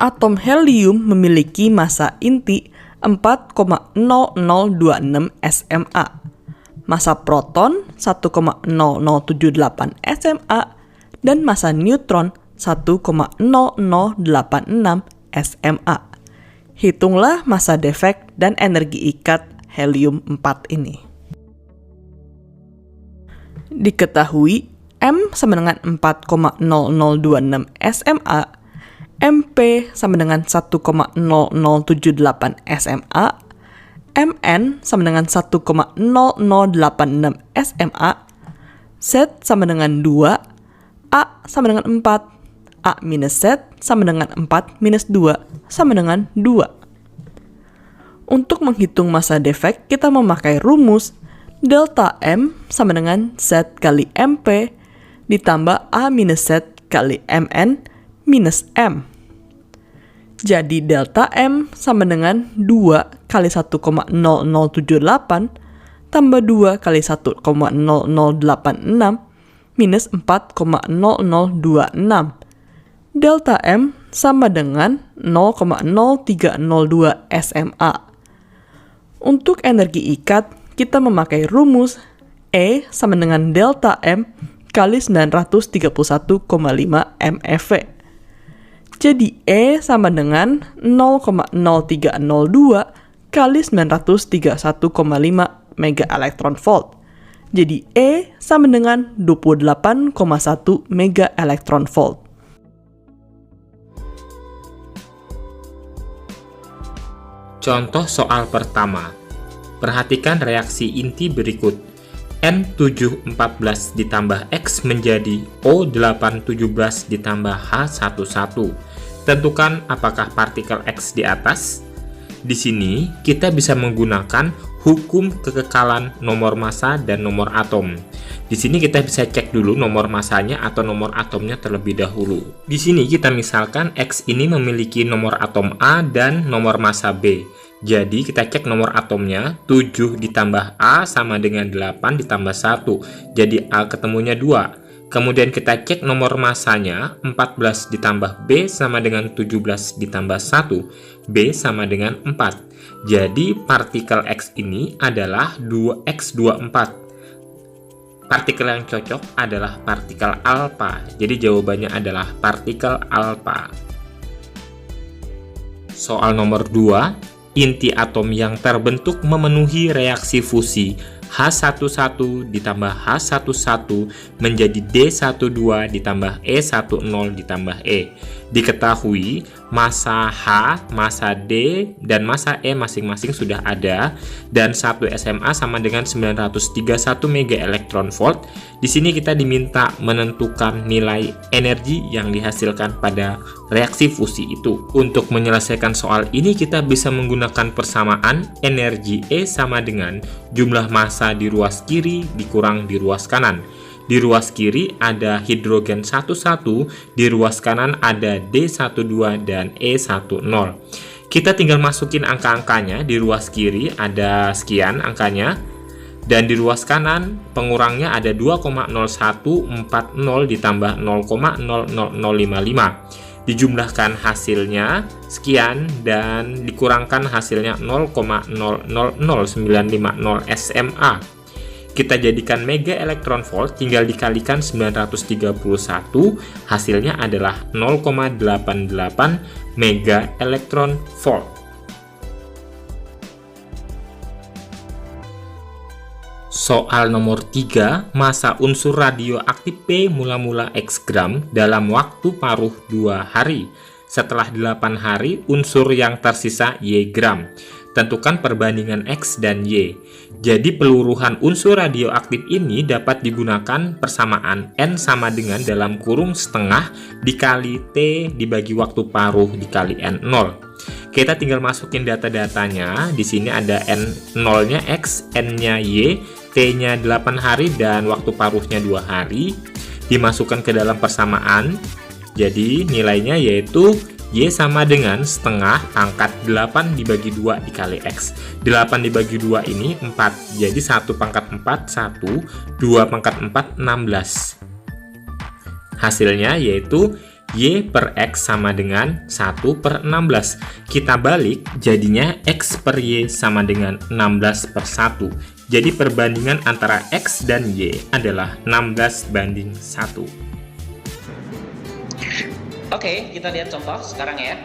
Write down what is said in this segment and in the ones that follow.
Atom helium memiliki massa inti 4,0026 SMA, massa proton 1,0078 SMA, dan massa neutron 1,0086 SMA. Hitunglah massa defek dan energi ikat helium-4 ini. Diketahui M sama dengan 4,0026 SMA, MP sama dengan 1,0078 SMA, Mn sama dengan 1,0086 SMA, Z sama dengan 2, A sama dengan 4, A minus Z sama dengan 4 minus 2 sama dengan 2. Untuk menghitung massa defek, kita memakai rumus delta M sama dengan Z kali MP ditambah A minus Z kali Mn minus M. Jadi delta M sama dengan 2 kali 1,0078 tambah 2 kali 1,0086 minus 4,0026. Delta M sama dengan 0,0302 SMA. Untuk energi ikat, kita memakai rumus E sama dengan delta M kali 931,5 MeV. Jadi E sama dengan 0,0302 kali 931,5 mega elektron volt. Jadi E sama dengan 28,1 mega elektron volt. Contoh soal pertama. Perhatikan reaksi inti berikut. N714 ditambah X menjadi O817 ditambah H11. Tentukan apakah partikel X di atas. Di sini kita bisa menggunakan hukum kekekalan nomor massa dan nomor atom. Di sini kita bisa cek dulu nomor massanya atau nomor atomnya terlebih dahulu. Di sini kita misalkan X ini memiliki nomor atom A dan nomor massa B. Jadi kita cek nomor atomnya, 7 ditambah A sama dengan 8 ditambah 1. Jadi A ketemunya 2. Kemudian kita cek nomor massanya, 14 ditambah B sama dengan 17 ditambah 1. B sama dengan 4. Jadi partikel X ini adalah 2X24. Partikel yang cocok adalah partikel alfa. Jadi jawabannya adalah partikel alfa. Soal nomor 2. Inti atom yang terbentuk memenuhi reaksi fusi H11 ditambah H11 menjadi D12 ditambah E10 ditambah E. Diketahui massa H, massa D, dan massa E masing-masing sudah ada, dan 1 SMA sama dengan 931 mega elektron volt. Di sini kita diminta menentukan nilai energi yang dihasilkan pada reaksi fusi itu. Untuk menyelesaikan soal ini kita bisa menggunakan persamaan energi E sama dengan jumlah massa di ruas kiri dikurang di ruas kanan. Di ruas kiri ada hidrogen 11, di ruas kanan ada D12 dan E10. Kita tinggal masukin angka-angkanya. Di ruas kiri ada sekian angkanya, dan di ruas kanan pengurangnya ada 2,0140 ditambah 0,00055. Dijumlahkan hasilnya sekian dan dikurangkan hasilnya 0,000950 SMA. Kita jadikan mega elektron volt, tinggal dikalikan 931, hasilnya adalah 0,88 mega elektron volt. Soal nomor 3, massa unsur radioaktif P mula-mula X gram dalam waktu paruh 2 hari. Setelah 8 hari, unsur yang tersisa Y gram. Tentukan perbandingan X dan Y. Jadi peluruhan unsur radioaktif ini dapat digunakan persamaan N sama dengan dalam kurung setengah dikali T dibagi waktu paruh dikali N0. Kita tinggal masukin data-datanya. Di sini ada N0-nya X, N-nya Y, T-nya 8 hari dan waktu paruhnya 2 hari. Dimasukkan ke dalam persamaan. Jadi nilainya yaitu Y sama dengan setengah pangkat 8 dibagi 2 dikali X. 8 dibagi 2 ini 4. Jadi 1 pangkat 4, 1. 2 pangkat 4, 16. Hasilnya yaitu Y per X sama dengan 1 per 16. Kita balik, jadinya X per Y sama dengan 16 per 1. Jadi perbandingan antara X dan Y adalah 16:1. Oke, kita lihat contoh sekarang ya.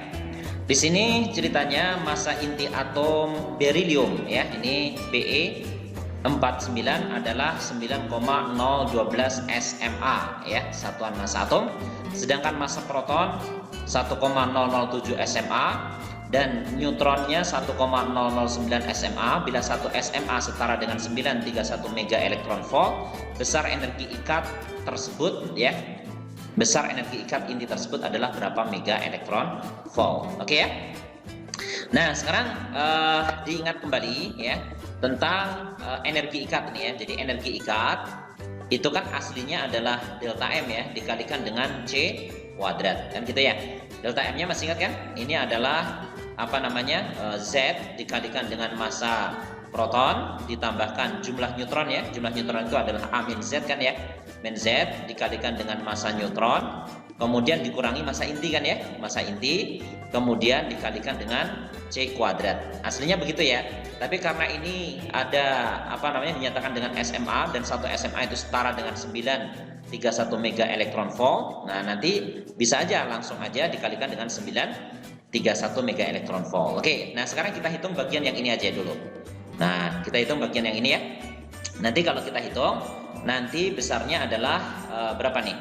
Di sini ceritanya masa inti atom berilium ya. Ini Be49 adalah 9,012 SMA ya, satuan massa atom. Sedangkan massa proton 1,007 SMA dan neutronnya 1,009 SMA. Bila 1 SMA setara dengan 931 mega elektron volt, besar energi ikat tersebut ya. Besar energi ikat inti tersebut adalah berapa mega elektron volt. Oke ya. Nah, sekarang diingat kembali ya tentang energi ikat ini ya. Jadi energi ikat itu kan aslinya adalah delta M ya, dikalikan dengan C kuadrat kan gitu ya. Delta M-nya masih ingat kan? Ini adalah apa namanya? Z dikalikan dengan massa proton ditambahkan jumlah neutron ya. Jumlah neutron itu adalah A min Z kan ya. Min Z dikalikan dengan massa neutron, kemudian dikurangi massa inti kan ya. Massa inti kemudian dikalikan dengan C kuadrat. Aslinya begitu ya. Tapi karena ini ada apa namanya dinyatakan dengan SMA dan satu SMA itu setara dengan 931 mega elektron volt. Nah, nanti bisa aja langsung aja dikalikan dengan 931 mega elektron volt. Oke, nah sekarang kita hitung bagian yang ini aja dulu. Nah, kita hitung bagian yang ini ya. Nanti kalau kita hitung, nanti besarnya adalah berapa nih?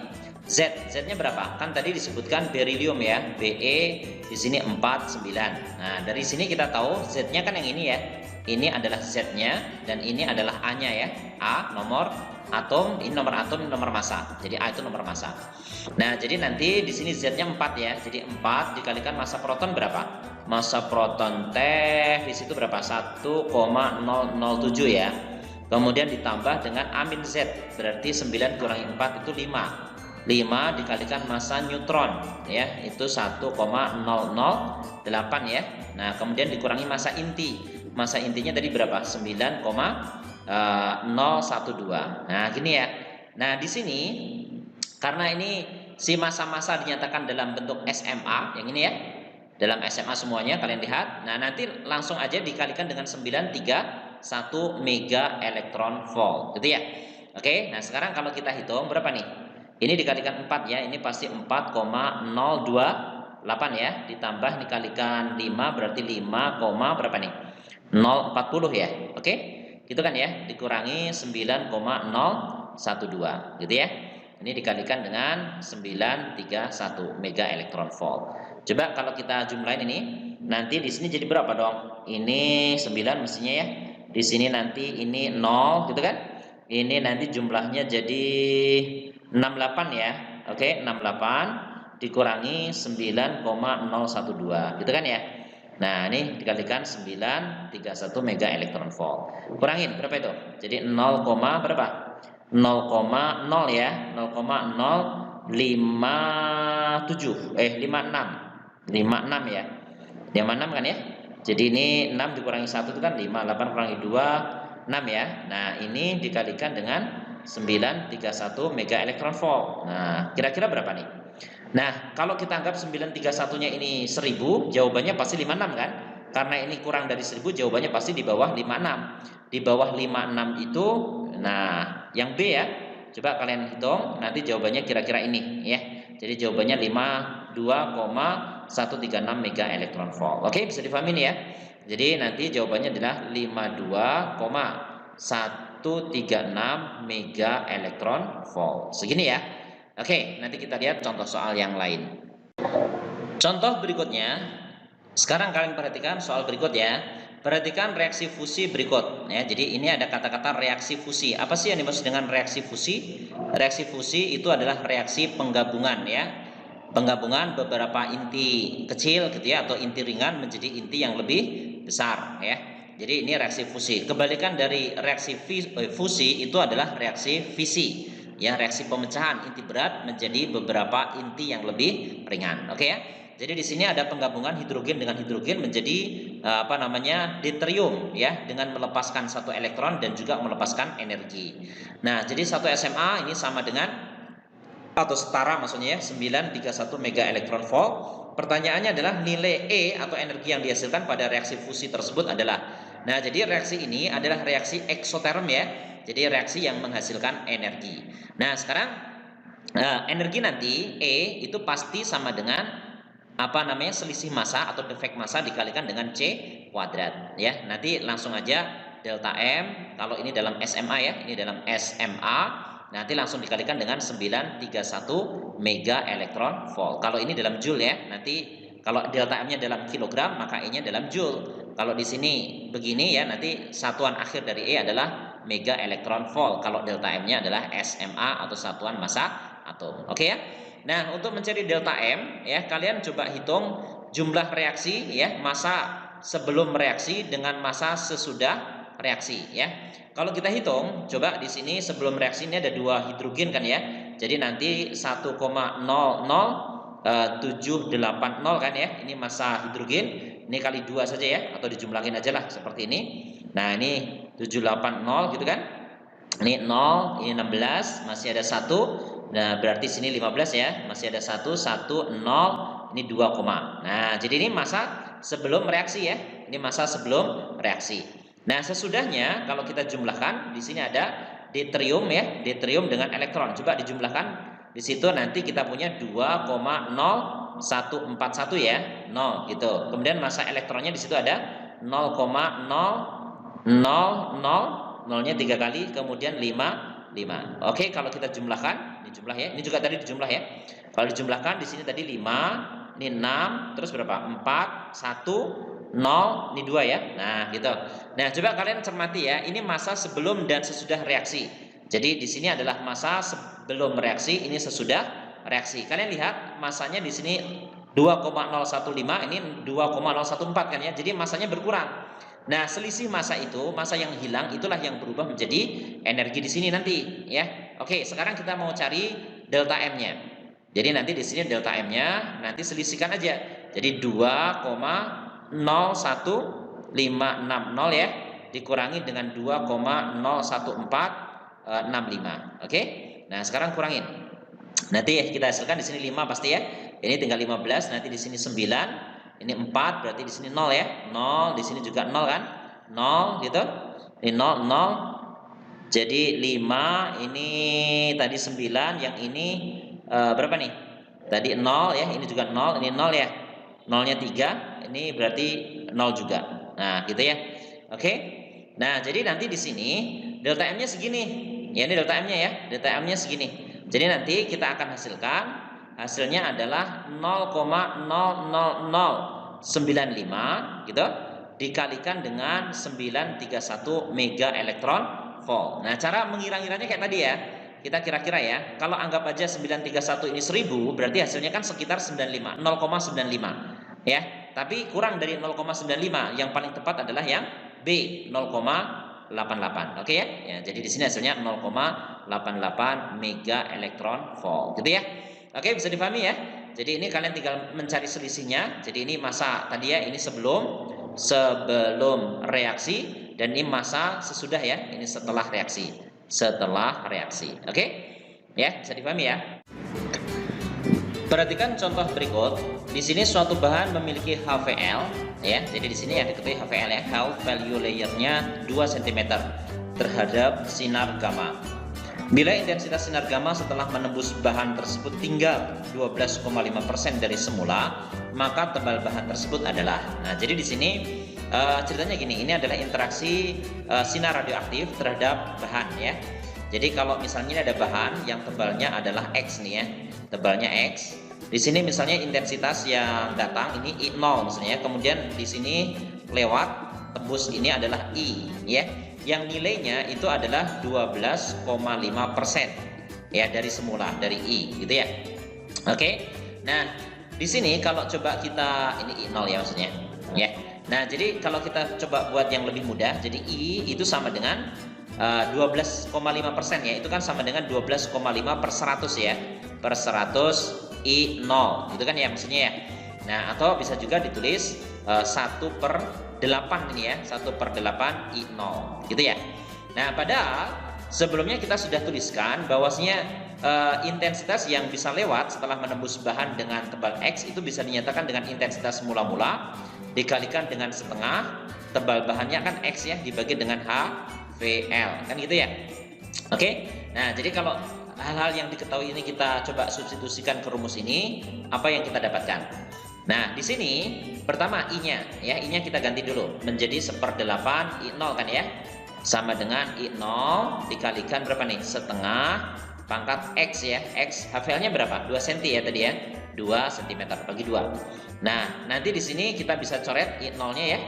Z-nya berapa? Kan tadi disebutkan berilium ya, Be di sini 49. Nah, dari sini kita tahu Z-nya kan yang ini ya. Ini adalah Z-nya dan ini adalah A-nya ya. A nomor atom, ini nomor atom, ini nomor massa. Jadi A itu nomor massa. Nah, jadi nanti di sini Z-nya 4 ya. Jadi 4 dikalikan massa proton berapa? Massa proton teh di situ berapa? 1,007 ya. Kemudian ditambah dengan A min Z, berarti 9 kurangi 4 itu 5. 5 dikalikan massa neutron ya, itu 1,008 ya. Nah, kemudian dikurangi massa inti. Massa intinya tadi berapa? 9,012. Nah, gini ya. Nah, di sini karena ini si massa-massa dinyatakan dalam bentuk SMA yang ini ya. Dalam SMA semuanya kalian lihat. Nah, nanti langsung aja dikalikan dengan 931 mega elektron volt gitu ya. Oke, nah sekarang kalau kita hitung berapa nih? Ini dikalikan 4 ya, ini pasti 4,028 ya, ditambah dikalikan 5 berarti 5, berapa nih? 040 ya. Oke? Gitu kan ya, dikurangi 9,012 gitu ya. Ini dikalikan dengan 931 mega elektron volt. Coba kalau kita jumlahin ini, nanti di sini jadi berapa dong? Ini 9 mestinya ya. Di sini nanti ini 0 gitu kan? Ini nanti jumlahnya jadi 68 ya. Oke, 68 dikurangi 9,012 gitu kan ya. Nah, ini dikalikan 931 mega elektron volt. Kurangin berapa itu? Jadi 0, berapa? 0,0 ya. 0,057 56 ya. 56 kan ya. Jadi ini 6 dikurangi 1 itu kan 5, 8 kurangi 2 6 ya. Nah, ini dikalikan dengan 931 mega elektron volt. Nah, kira-kira berapa nih? Nah, kalau kita anggap 931-nya ini 1000, jawabannya pasti 56 kan? Karena ini kurang dari 1000, jawabannya pasti di bawah 56. Di bawah 56 itu, nah, yang B ya. Coba kalian hitung, nanti jawabannya kira-kira ini ya. Jadi jawabannya 52,136 mega elektron volt. Oke, bisa difahami nih ya. Jadi nanti jawabannya adalah 52,136 mega elektron volt. Segini ya. Oke, nanti kita lihat contoh soal yang lain. Contoh berikutnya, sekarang kalian perhatikan soal berikut ya. Perhatikan reaksi fusi berikut ya. Jadi ini ada kata-kata reaksi fusi. Apa sih yang dimaksud dengan reaksi fusi? Reaksi fusi itu adalah reaksi penggabungan ya. Penggabungan beberapa inti kecil gitu ya, atau inti ringan menjadi inti yang lebih besar ya. Jadi ini reaksi fusi. Kebalikan dari reaksi fusi itu adalah reaksi fisi. Ya, reaksi pemecahan inti berat menjadi beberapa inti yang lebih ringan. Oke ya. Jadi di sini ada penggabungan hidrogen dengan hidrogen menjadi deuterium ya, dengan melepaskan satu elektron dan juga melepaskan energi. Nah, jadi satu SMA ini sama dengan atau setara maksudnya ya 931 mega elektron volt. Pertanyaannya adalah nilai E atau energi yang dihasilkan pada reaksi fusi tersebut adalah. Nah, jadi reaksi ini adalah reaksi eksoterm ya. Jadi reaksi yang menghasilkan energi. Nah, sekarang energi nanti E itu pasti sama dengan selisih massa atau defek massa dikalikan dengan C kuadrat ya. Nanti langsung aja delta M, kalau ini dalam SMA ya, ini dalam SMA, nanti langsung dikalikan dengan 931 mega elektron volt. Kalau ini dalam joule ya, nanti kalau delta M-nya dalam kilogram maka E-nya dalam joule. Kalau di sini begini ya, nanti satuan akhir dari E adalah mega elektron volt. Kalau delta M-nya adalah SMA atau satuan massa atom. Oke ya. Nah, untuk mencari delta M ya, kalian coba hitung jumlah reaksi ya, massa sebelum reaksi dengan massa sesudah reaksi ya. Kalau kita hitung, coba di sini sebelum reaksi ini ada 2 hidrogen kan ya. Jadi nanti 1,00780 kan ya. Ini massa hidrogen. Ini kali 2 saja ya, atau dijumlahin aja lah seperti ini. Nah, ini 780 gitu kan. Ini 0, ini 16, masih ada 1. Nah, berarti sini 15 ya, masih ada 1, 0, ini 2, nah, jadi ini massa sebelum reaksi ya. Ini massa sebelum reaksi. Nah, sesudahnya kalau kita jumlahkan, di sini ada deuterium ya, deuterium dengan elektron. Coba dijumlahkan di situ, nanti kita punya 2,0141 ya, 0 gitu. Kemudian massa elektronnya di situ ada 0,0000, nolnya 3 kali, kemudian 5. Oke, kalau kita jumlahkan, dijumlah ya. Ini juga tadi dijumlah ya. Kalau dijumlahkan di sini tadi 5, ini 6, terus berapa? 4, 1, 0, ini 2 ya. Nah, gitu. Nah, coba kalian cermati ya. Ini massa sebelum dan sesudah reaksi. Jadi di sini adalah massa sebelum reaksi, ini sesudah reaksi. Kalian lihat massanya di sini 2,015, ini 2,014 kan ya. Jadi massanya berkurang. Nah, selisih massa itu, massa yang hilang itulah yang berubah menjadi energi di sini nanti ya. Oke, sekarang kita mau cari delta M-nya. Jadi nanti di sini delta M-nya nanti selisihkan aja. Jadi 2,01560 ya dikurangi dengan 2,01465. Oke. Nah, sekarang kurangin. Nanti kita hasilkan di sini 5 pasti ya. Ini tinggal 15, nanti di sini 9. Ini 4, berarti di sini 0 ya. 0, di sini juga 0 kan? 0 gitu. Ini 0, 0. Jadi 5, ini tadi 9, yang ini berapa nih? Tadi 0 ya, ini juga 0, ini 0 ya. 0-nya 3, ini berarti 0 juga. Nah, gitu ya. Oke. Nah, jadi nanti di sini delta M-nya segini. Ya, ini delta M-nya ya. Delta M-nya segini. Jadi nanti kita akan hasilnya adalah 0,00095 gitu dikalikan dengan 931 mega elektron volt. Nah, cara mengira-ngiranya kayak tadi ya. Kita kira-kira ya, kalau anggap aja 931 ini 1000, berarti hasilnya kan sekitar 95, 0,95 ya. Tapi kurang dari 0,95, yang paling tepat adalah yang B, 0,88. Oke ya? Ya, jadi di sini hasilnya 0,88 mega elektron volt gitu ya. Oke, bisa dipahami ya. Jadi ini kalian tinggal mencari selisihnya. Jadi ini massa tadi ya, ini sebelum reaksi, dan ini massa sesudah ya, ini setelah reaksi. Oke? Ya, bisa dipahami ya. Perhatikan contoh berikut. Di sini suatu bahan memiliki HVL ya. Jadi di sini ya diketahui HVL ya, High Value Layer-nya 2 cm terhadap sinar gamma. Bila intensitas sinar gamma setelah menembus bahan tersebut tinggal 12,5% dari semula, maka tebal bahan tersebut adalah. Nah, jadi di sini ceritanya gini, ini adalah interaksi sinar radioaktif terhadap bahan ya. Jadi kalau misalnya ada bahan yang tebalnya adalah X nih ya, tebalnya X. Di sini misalnya intensitas yang datang ini I0 misalnya, kemudian di sini lewat tembus ini adalah I ya. Yang nilainya itu adalah 12,5% ya dari semula, dari I gitu ya. Oke. Nah, di sini kalau coba kita ini I0 ya maksudnya ya. Nah, jadi kalau kita coba buat yang lebih mudah, jadi I itu sama dengan 12,5% ya. Itu kan sama dengan 12,5 per 100 ya. Per 100 I0 gitu kan ya maksudnya ya. Nah, atau bisa juga ditulis 1/8 ini ya, 1/8 I0 gitu ya. Nah, padahal sebelumnya kita sudah tuliskan bahwasanya intensitas yang bisa lewat setelah menembus bahan dengan tebal X itu bisa dinyatakan dengan intensitas mula-mula dikalikan dengan setengah tebal bahannya kan X ya, dibagi dengan HVL, kan gitu ya. Oke, nah jadi kalau hal-hal yang diketahui ini kita coba substitusikan ke rumus ini, apa yang kita dapatkan? Nah, di sini pertama I-nya ya, I-nya kita ganti dulu menjadi 1/8 I0 kan ya. Sama dengan I0 dikalikan berapa nih? Setengah pangkat X ya. X HVL-nya berapa? 2 cm ya tadi ya. 2 cm bagi 2. Nah, nanti di sini kita bisa coret I0-nya ya.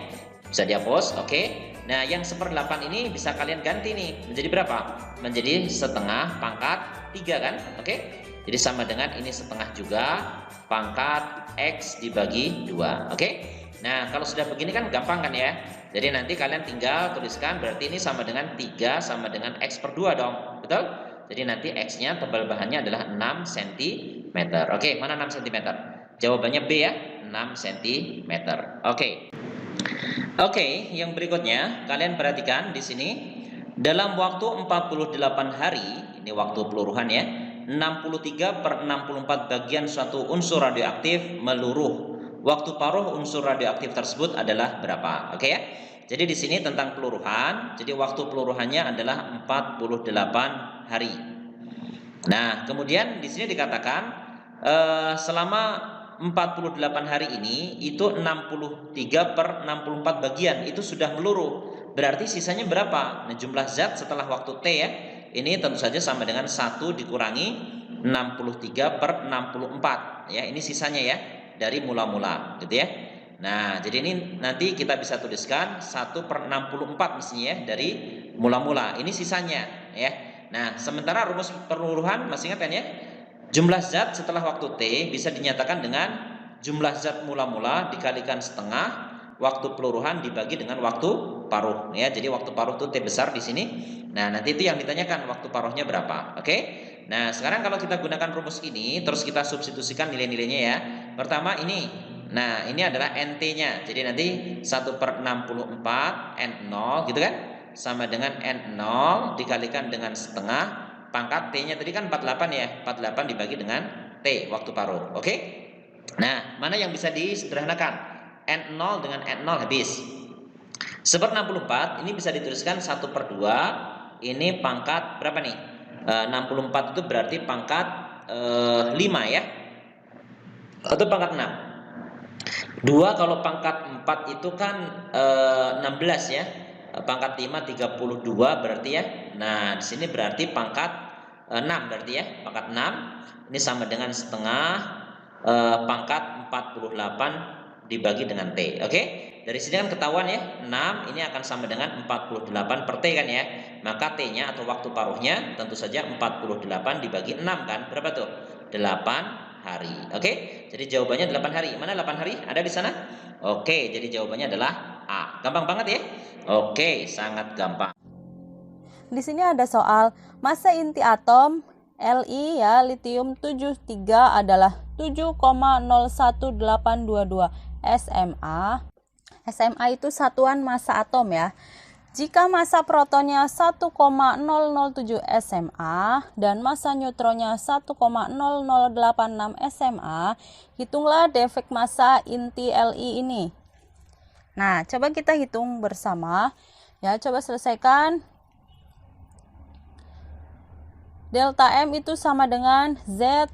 Bisa dihapus, oke. Nah, yang 1/8 ini bisa kalian ganti nih. Menjadi berapa? Menjadi setengah pangkat 3 kan? Oke. Jadi sama dengan ini setengah juga pangkat X dibagi 2. Oke. Nah, kalau sudah begini kan gampang kan ya. Jadi nanti kalian tinggal tuliskan berarti ini sama dengan 3 sama dengan X/2 dong. Betul? Jadi nanti X-nya tebal bahannya adalah 6 cm. Oke, mana 6 cm? Jawabannya B ya, 6 cm. Oke. Oke, yang berikutnya kalian perhatikan di sini dalam waktu 48 hari, ini waktu peluruhan ya, 63/64 bagian suatu unsur radioaktif meluruh. Waktu paruh unsur radioaktif tersebut adalah berapa? Oke ya. Jadi di sini tentang peluruhan, jadi waktu peluruhannya adalah 48 hari. Nah, kemudian di sini dikatakan selama 48 hari ini itu 63/64 bagian itu sudah meluruh. Berarti sisanya berapa? Nah, jumlah zat setelah waktu T ya. Ini tentu saja sama dengan 1 dikurangi 63/64 ya. Ini sisanya ya dari mula-mula gitu ya. Nah, jadi ini nanti kita bisa tuliskan 1/64 mestinya ya dari mula-mula. Ini sisanya ya. Nah, sementara rumus peluruhan masih ingat kan ya? Jumlah zat setelah waktu T bisa dinyatakan dengan jumlah zat mula-mula dikalikan setengah waktu peluruhan dibagi dengan waktu paruh ya. Jadi waktu paruh itu T besar di sini. Nah, nanti itu yang ditanyakan waktu paruhnya berapa. Oke. Nah, sekarang kalau kita gunakan rumus ini terus kita substitusikan nilai-nilainya ya. Pertama ini. Nah, ini adalah NT-nya. Jadi nanti 1/64 N0 gitu kan? Sama dengan N0 dikalikan dengan setengah pangkat T-nya tadi kan 48 ya. 48 dibagi dengan T waktu paruh. Oke? Nah, mana yang bisa disederhanakan? N0 dengan N0 habis. 1/64 ini bisa dituliskan 1/2. Ini pangkat berapa nih? 64 itu berarti pangkat 5 ya. Atau pangkat 6. 2 kalau pangkat 4 itu kan 16 ya. Pangkat 5 32 berarti ya. Nah, di sini berarti pangkat 6 berarti ya. Pangkat 6 ini sama dengan setengah pangkat 48 dibagi dengan T. Oke? Dari sini kan ketahuan ya, 6 ini akan sama dengan 48 per T kan ya. Maka T-nya atau waktu paruhnya tentu saja 48 dibagi 6 kan. Berapa tuh? 8 hari. Oke? Jadi jawabannya 8 hari. Mana 8 hari? Ada di sana? Oke, jadi jawabannya adalah A. Gampang banget ya? Oke, sangat gampang. Di sini ada soal massa inti atom Li ya, litium 73 adalah 7,01822 SMA. SMA itu satuan massa atom ya. Jika massa protonnya 1,007 SMA dan massa neutronnya 1,0086 SMA, hitunglah defek massa inti Li ini. Nah, coba kita hitung bersama. Ya, coba selesaikan. Delta M itu sama dengan Z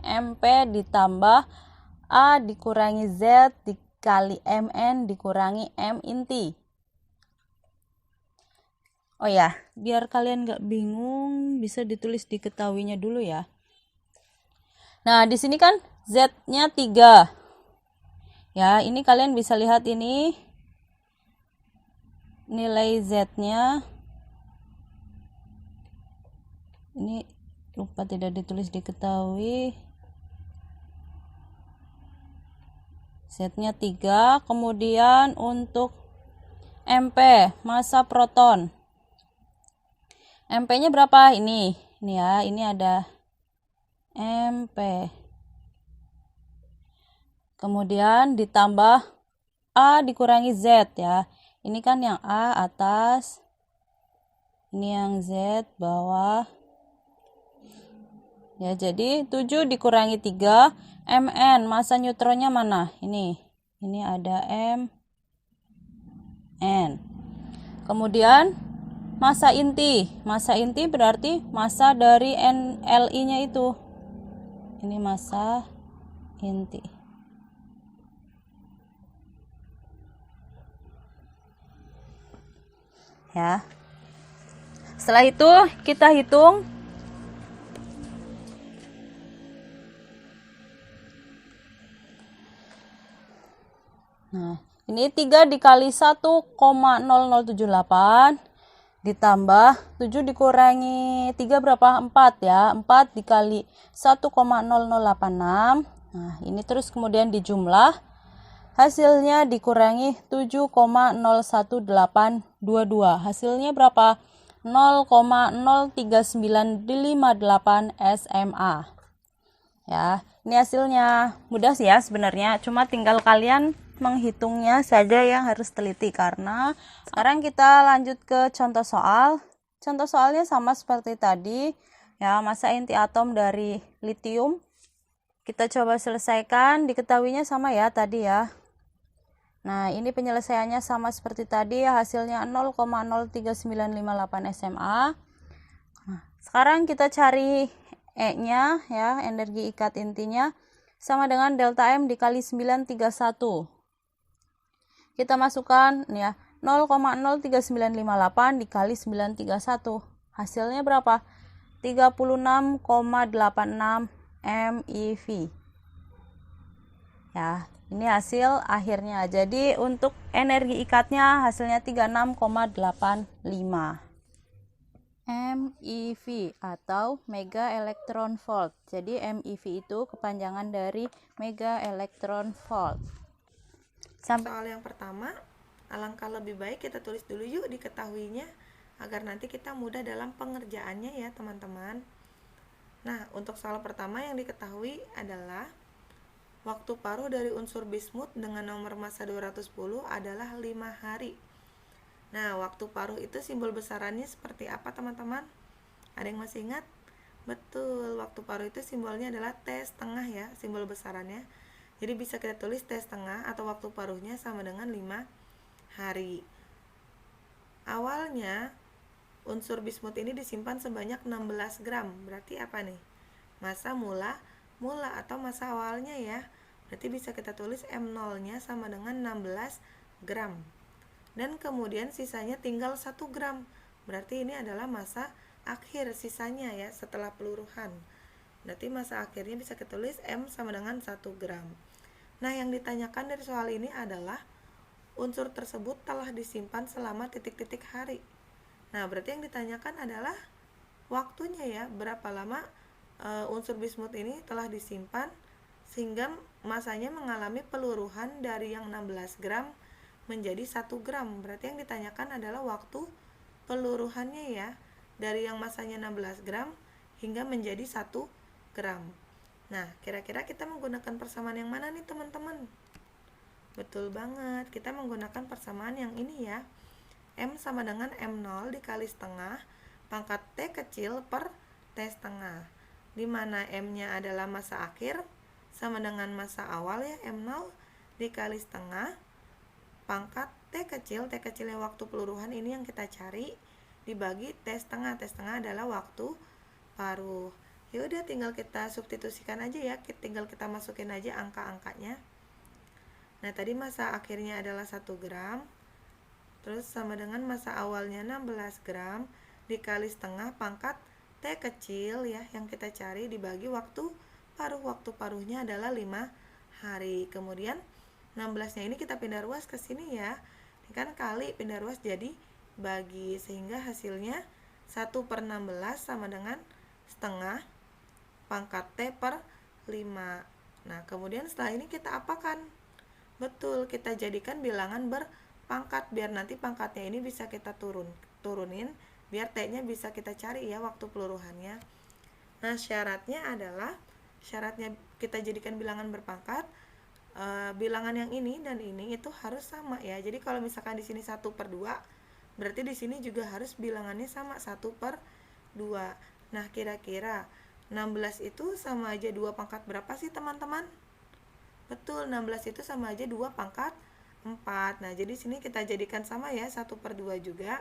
MP ditambah A dikurangi Z dikali MN dikurangi M inti. Oh ya, biar kalian gak bingung, bisa ditulis diketahuinya dulu ya. Nah, di sini kan Z-nya 3. Ya, ini kalian bisa lihat ini nilai Z-nya. Ini lupa tidak ditulis diketahui. Z-nya 3. Kemudian untuk MP, massa proton. MP-nya berapa? Ini ya, ini ada MP. Kemudian ditambah A dikurangi Z ya. Ini kan yang A atas, ini yang Z bawah. Ya, jadi 7 dikurangi 3 Mn. Masa neutronnya mana? Ini ada Mn. Kemudian masa inti. Masa inti berarti masa dari Li-nya itu. Ini masa inti. Ya. Setelah itu kita hitung. Nah, ini 3 dikali 1,0078 ditambah 7 dikurangi 3 berapa? 4 ya. 4 dikali 1,0086. Nah, ini terus kemudian dijumlah. Hasilnya dikurangi 7,01822. Hasilnya berapa? 0,03958 SMA. Ya, ini hasilnya. Mudah sih ya sebenarnya, cuma tinggal kalian menghitungnya saja yang harus teliti. Karena sekarang kita lanjut ke contoh soal. Contoh soalnya sama seperti tadi ya, masa inti atom dari litium. Kita coba selesaikan, diketahuinya sama ya tadi ya. Nah, ini penyelesaiannya sama seperti tadi ya, hasilnya 0,03958 SMA. Nah, sekarang kita cari E-nya ya, energi ikat intinya sama dengan delta M dikali 931. Kita masukkan ya, 0,03958 dikali 931. Hasilnya berapa? 36,86 MeV. Ya, ini hasil akhirnya. Jadi untuk energi ikatnya hasilnya 36,85 MeV atau mega electron volt. Jadi MeV itu kepanjangan dari mega electron volt. Soal yang pertama, alangkah lebih baik kita tulis dulu yuk diketahuinya agar nanti kita mudah dalam pengerjaannya ya teman-teman. Nah, untuk soal pertama yang diketahui adalah waktu paruh dari unsur bismut dengan nomor massa 210 adalah 5 hari. Nah, waktu paruh itu simbol besarannya seperti apa teman-teman? Ada yang masih ingat? Betul, waktu paruh itu simbolnya adalah T setengah ya, simbol besarannya. Jadi bisa kita tulis T setengah atau waktu paruhnya sama dengan 5 hari. Awalnya unsur bismut ini disimpan sebanyak 16 gram. Berarti apa nih? Massa mula atau massa awalnya ya. Berarti bisa kita tulis M0-nya sama dengan 16 gram. Dan kemudian sisanya tinggal 1 gram. Berarti ini adalah massa akhir sisanya ya setelah peluruhan. Berarti massa akhirnya bisa kita tulis M sama dengan 1 gram. Nah, yang ditanyakan dari soal ini adalah unsur tersebut telah disimpan selama titik-titik hari. Nah, berarti yang ditanyakan adalah waktunya ya, berapa lama unsur bismut ini telah disimpan sehingga masanya mengalami peluruhan dari yang 16 gram menjadi 1 gram. Berarti yang ditanyakan adalah waktu peluruhannya ya, dari yang masanya 16 gram hingga menjadi 1 gram. Nah, kira-kira kita menggunakan persamaan yang mana nih teman-teman? Betul banget, kita menggunakan persamaan yang ini ya. M sama dengan M0 dikali setengah pangkat T kecil per T setengah. Di mana M-nya adalah massa akhir sama dengan massa awal ya, M0 dikali setengah pangkat T kecilnya waktu peluruhan ini yang kita cari dibagi T setengah adalah waktu paruh. Ya udah tinggal kita substitusikan aja ya, tinggal kita masukin aja angka-angkanya. Nah, tadi massa akhirnya adalah 1 gram, terus sama dengan massa awalnya 16 gram dikali setengah pangkat T kecil ya yang kita cari dibagi waktu paruh. Waktu paruhnya adalah 5 hari. Kemudian 16-nya ini kita pindah ruas ke sini ya. Ini kan kali pindah ruas jadi bagi, sehingga hasilnya 1/16 sama dengan setengah pangkat T per 5. Nah, kemudian setelah ini kita apakan? Betul, kita jadikan bilangan berpangkat biar nanti pangkatnya ini bisa kita turunin biar T-nya bisa kita cari ya waktu peluruhannya. Nah, syaratnya kita jadikan bilangan berpangkat, bilangan yang ini dan ini itu harus sama ya. Jadi kalau misalkan di sini 1/2, berarti di sini juga harus bilangannya sama 1/2. Nah, kira-kira 16 itu sama aja 2 pangkat berapa sih teman-teman? Betul, 16 itu sama aja 2 pangkat 4. Nah, jadi sini kita jadikan sama ya, 1/2 juga.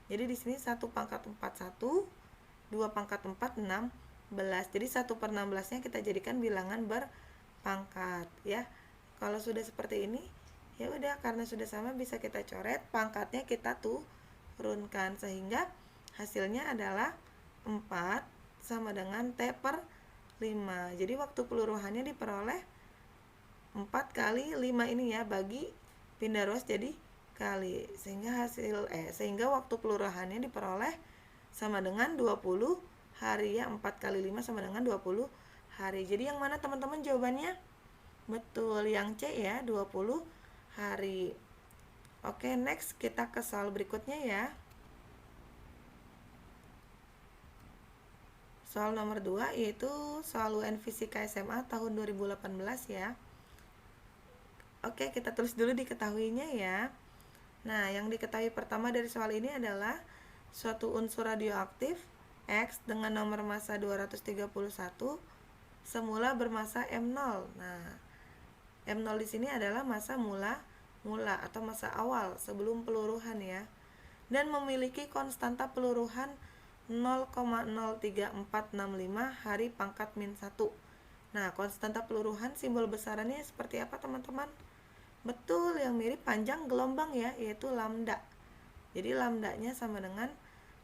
Jadi di sini 1 pangkat 4 1, 2 pangkat 4 16. Jadi 1/16-nya kita jadikan bilangan berpangkat ya. Kalau sudah seperti ini, ya udah, karena sudah sama bisa kita coret, pangkatnya kita turunkan sehingga hasilnya adalah 4 sama dengan T/5. Jadi waktu peluruhannya diperoleh 4 kali 5 ini ya, bagi pindah ruas jadi kali, sehingga waktu peluruhannya diperoleh sama dengan 20 hari ya. 4 kali 5 sama dengan 20 hari. Jadi yang mana teman-teman jawabannya? Betul, yang C ya, 20 hari. Oke, next kita ke soal berikutnya ya. Soal nomor 2 yaitu soal UN Fisika SMA tahun 2018 ya. Oke, kita tulis dulu diketahuinya ya. Nah, yang diketahui pertama dari soal ini adalah suatu unsur radioaktif X dengan nomor massa 231 semula bermassa M0. Nah, M0 di sini adalah massa mula atau massa awal sebelum peluruhan ya. Dan memiliki konstanta peluruhan 0,03465 hari pangkat -1. Nah, konstanta peluruhan simbol besarannya seperti apa teman-teman? Betul, yang mirip panjang gelombang ya, yaitu lambda. Jadi lambdanya sama dengan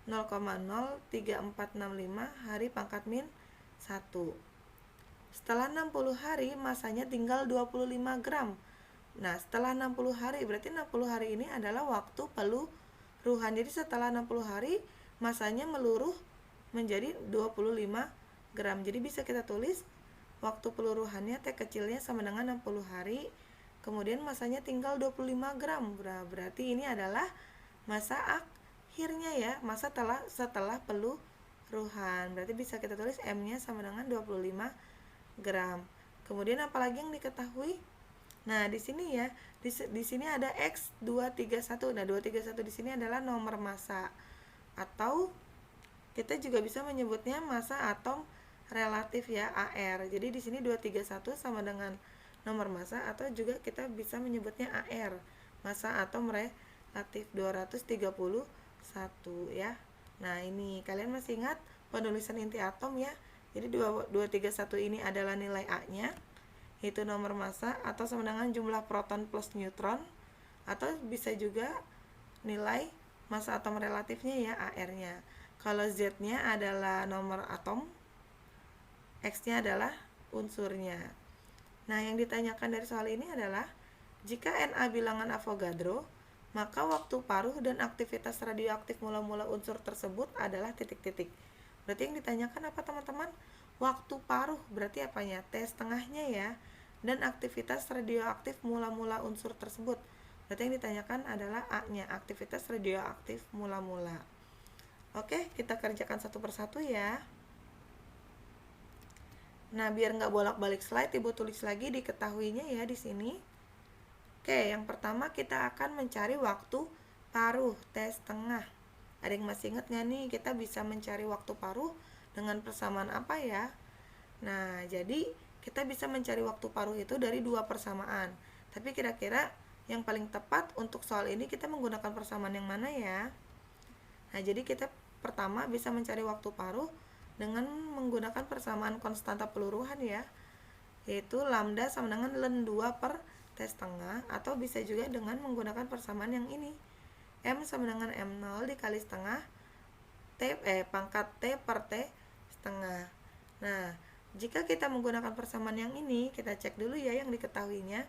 0,03465 hari pangkat -1. Setelah 60 hari masanya tinggal 25 gram. Nah, setelah 60 hari berarti 60 hari ini adalah waktu peluruhan. Jadi setelah 60 hari masanya meluruh menjadi 25 gram. Jadi bisa kita tulis waktu peluruhannya T kecilnya sama dengan 60 hari. Kemudian masanya tinggal 25 gram. Berarti ini adalah masa akhirnya ya, masa setelah peluruhan. Berarti bisa kita tulis M-nya sama dengan 25 gram. Kemudian apalagi yang diketahui? Nah, di sini ya, di sini ada X231. Nah, 231 di sini adalah nomor massa, atau kita juga bisa menyebutnya massa atom relatif ya, AR. Jadi di sini 231 sama dengan nomor massa, atau juga kita bisa menyebutnya AR, massa atom relatif 231 ya. Nah, ini kalian masih ingat penulisan inti atom ya. Jadi 231 ini adalah nilai A-nya, yaitu nomor massa atau sama dengan jumlah proton plus neutron, atau bisa juga nilai massa atom relatifnya ya, AR-nya. Kalau Z-nya adalah nomor atom, X-nya adalah unsurnya. Nah, yang ditanyakan dari soal ini adalah jika Na bilangan Avogadro, maka waktu paruh dan aktivitas radioaktif mula-mula unsur tersebut adalah titik-titik. Berarti yang ditanyakan apa teman-teman? Waktu paruh berarti apanya? T/setengahnya ya. Dan aktivitas radioaktif mula-mula unsur tersebut. Berarti yang ditanyakan adalah A-nya, aktivitas radioaktif mula-mula. Oke, kita kerjakan satu persatu ya. Nah, biar nggak bolak-balik slide, Ibu tulis lagi diketahuinya ya di sini. Oke, yang pertama kita akan mencari waktu paruh T/setengah. Ada yang masih ingat nggak nih, kita bisa mencari waktu paruh dengan persamaan apa ya? Nah, jadi kita bisa mencari waktu paruh itu dari dua persamaan. Tapi kira-kira yang paling tepat untuk soal ini kita menggunakan persamaan yang mana ya? Nah, jadi kita pertama bisa mencari waktu paruh dengan menggunakan persamaan konstanta peluruhan ya, yaitu lambda sama dengan ln 2 per T/setengah, atau bisa juga dengan menggunakan persamaan yang ini, M sama dengan M0 dikali setengah pangkat T per T/setengah. Nah, jika kita menggunakan persamaan yang ini, kita cek dulu ya yang diketahuinya.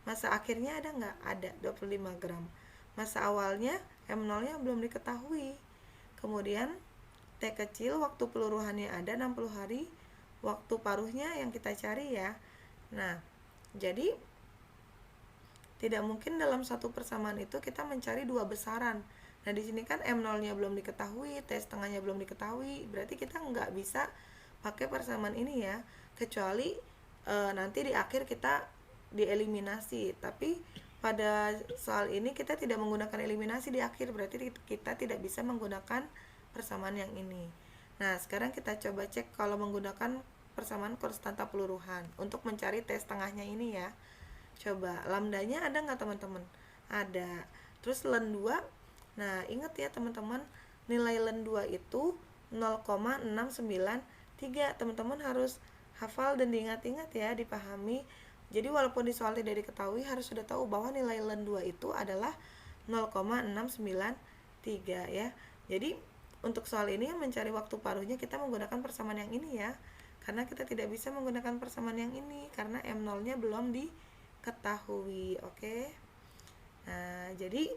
Massa akhirnya ada nggak? Ada, 25 gram. Massa awalnya M0-nya belum diketahui. Kemudian T kecil, waktu peluruhannya ada 60 hari. Waktu paruhnya yang kita cari ya. Nah, jadi tidak mungkin dalam satu persamaan itu kita mencari dua besaran. Nah, di sini kan M0-nya belum diketahui, T/setengahnya belum diketahui. Berarti kita nggak bisa pakai persamaan ini ya. Kecuali nanti di akhir kita dieliminasi, tapi pada soal ini kita tidak menggunakan eliminasi di akhir, berarti kita tidak bisa menggunakan persamaan yang ini. Nah, sekarang kita coba cek kalau menggunakan persamaan konstanta peluruhan untuk mencari T setengahnya ini ya. Coba lambdanya ada nggak teman-teman? Ada. Terus len 2, nah ingat ya teman-teman, nilai len 2 itu 0,693. Teman-teman harus hafal dan diingat-ingat ya, dipahami. Jadi walaupun di soal tidak diketahui, harus sudah tahu bahwa nilai len 2 itu adalah 0,693 ya. Jadi untuk soal ini mencari waktu paruhnya kita menggunakan persamaan yang ini ya. Karena kita tidak bisa menggunakan persamaan yang ini karena M0-nya belum diketahui. Oke. Nah, jadi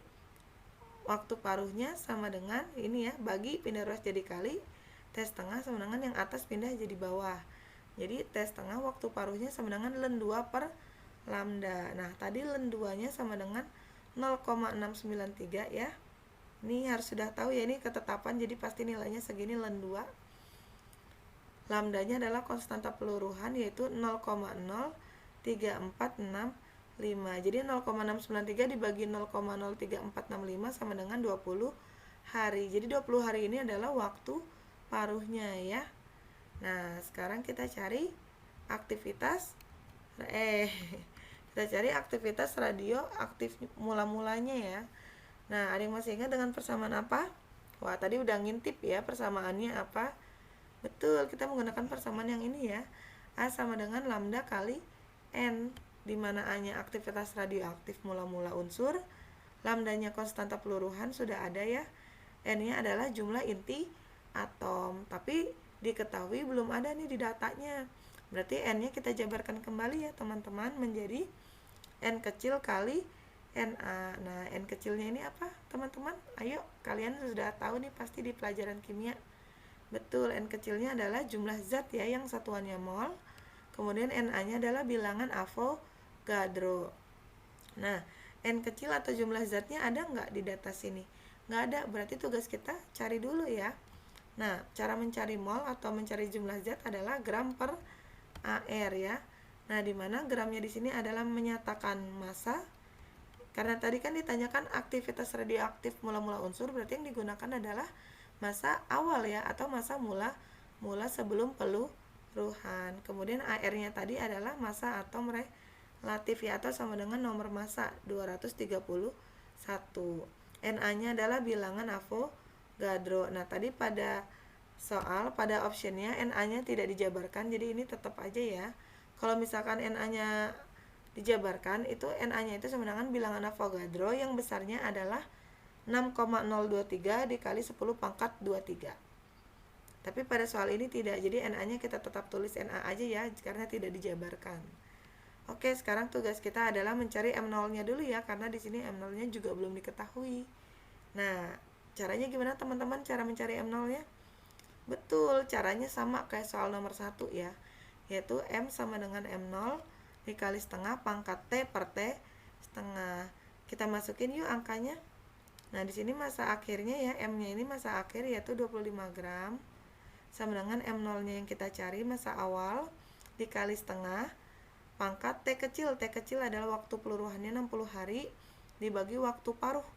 waktu paruhnya sama dengan ini ya, bagi pindah ruas jadi kali, T setengah sama dengan yang atas pindah jadi bawah. Jadi T setengah waktu paruhnya sama dengan len 2 per lambda. Nah, tadi len 2-nya sama dengan 0,693 ya. Ini harus sudah tahu ya, ini ketetapan, jadi pasti nilainya segini len 2. Lambdanya adalah konstanta peluruhan yaitu 0,03465. Jadi 0,693 dibagi 0,03465 sama dengan 20 hari. Jadi 20 hari ini adalah waktu paruhnya ya. Nah, sekarang kita cari aktivitas radioaktif mula-mulanya ya. Nah, ada yang masih ingat dengan persamaan apa? Wah, tadi udah ngintip ya persamaannya apa? Betul, kita menggunakan persamaan yang ini ya. A sama dengan lambda kali N, di mana A-nya aktivitas radioaktif mula-mula unsur, lambdanya konstanta peluruhan sudah ada ya. N-nya adalah jumlah inti atom, tapi diketahui belum ada nih di datanya. Berarti N-nya kita jabarkan kembali ya teman-teman menjadi N kecil kali Na. Nah, N kecilnya ini apa teman-teman? Ayo, kalian sudah tahu nih pasti di pelajaran kimia. Betul, N kecilnya adalah jumlah zat ya yang satuannya mol. Kemudian Na-nya adalah bilangan Avogadro. Nah, N kecil atau jumlah zatnya ada nggak di data sini? Nggak ada, berarti tugas kita cari dulu ya. Nah, cara mencari mol atau mencari jumlah zat adalah gram per AR ya. Nah, di mana gramnya di sini adalah menyatakan massa. Karena tadi kan ditanyakan aktivitas radioaktif mula-mula unsur, berarti yang digunakan adalah massa awal ya, atau massa mula sebelum peluruhan. Kemudian AR-nya tadi adalah massa atom relatif ya, atau sama dengan nomor massa 231. Na-nya adalah bilangan Avogadro. Nah, tadi pada soal, pada optionnya Na-nya tidak dijabarkan, jadi ini tetap aja ya. Kalau misalkan Na-nya dijabarkan, itu Na-nya itu sama dengan bilangan Avogadro yang besarnya adalah 6,023 dikali 10 pangkat 23. Tapi pada soal ini tidak, jadi Na-nya kita tetap tulis Na aja ya, karena tidak dijabarkan. Oke, sekarang tugas kita adalah mencari M0-nya dulu ya, karena di sini M0-nya juga belum diketahui. Nah, caranya gimana teman-teman cara mencari M0-nya? Betul, caranya sama kayak soal nomor 1 ya, yaitu M sama dengan M0 dikali setengah pangkat T per T setengah. Kita masukin yuk angkanya. Nah, di sini massa akhirnya ya, M-nya ini massa akhir yaitu 25 gram sama dengan M0-nya yang kita cari massa awal dikali setengah pangkat T kecil. T kecil adalah waktu peluruhannya 60 hari dibagi waktu paruh.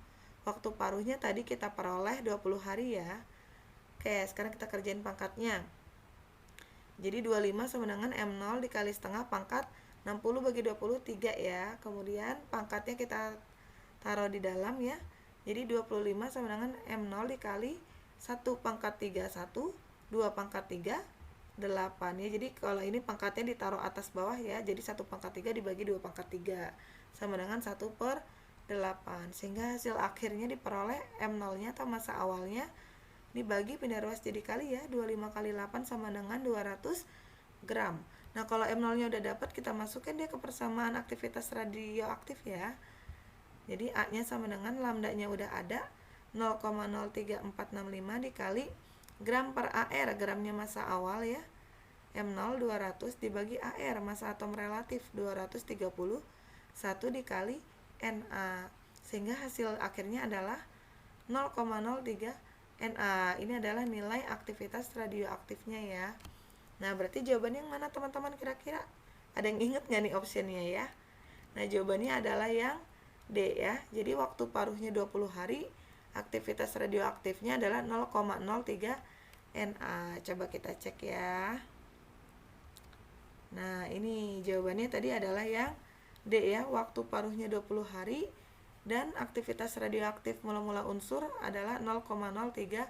Waktu paruhnya tadi kita peroleh 20 hari ya. Oke, sekarang kita kerjain pangkatnya. Jadi 25 sama dengan M0 dikali setengah pangkat 60 bagi 20, 3 ya. Kemudian pangkatnya kita taruh di dalam ya. Jadi 25 sama dengan M0 dikali 1 pangkat 3, 1, 2 pangkat 3, 8 ya. Jadi kalau ini pangkatnya ditaruh atas bawah ya. Jadi 1 pangkat 3 dibagi 2 pangkat 3 sama dengan 1 per 8. Sehingga hasil akhirnya diperoleh M0-nya atau massa awalnya dibagi pindah ruas jadi kali ya. 25 kali 8 sama dengan 200 gram. Nah, kalau M0-nya udah dapat, kita masukkan dia ke persamaan aktivitas radioaktif ya. Jadi A-nya sama dengan lambdanya udah ada 0,03465 dikali gram per AR, gramnya massa awal ya. M0 200 dibagi AR, massa atom relatif 231 dikali Na. Sehingga hasil akhirnya adalah 0,03 Na. Ini adalah nilai aktivitas radioaktifnya ya. Nah, berarti jawabannya yang mana teman-teman kira-kira? Ada yang inget nggak nih optionnya ya? Nah, jawabannya adalah yang D ya. Jadi waktu paruhnya 20 hari, aktivitas radioaktifnya adalah 0,03 Na. Coba kita cek ya. Nah, ini jawabannya tadi adalah yang D ya, waktu paruhnya 20 hari dan aktivitas radioaktif mula-mula unsur adalah 0,03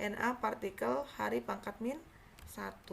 Na partikel hari pangkat min 1.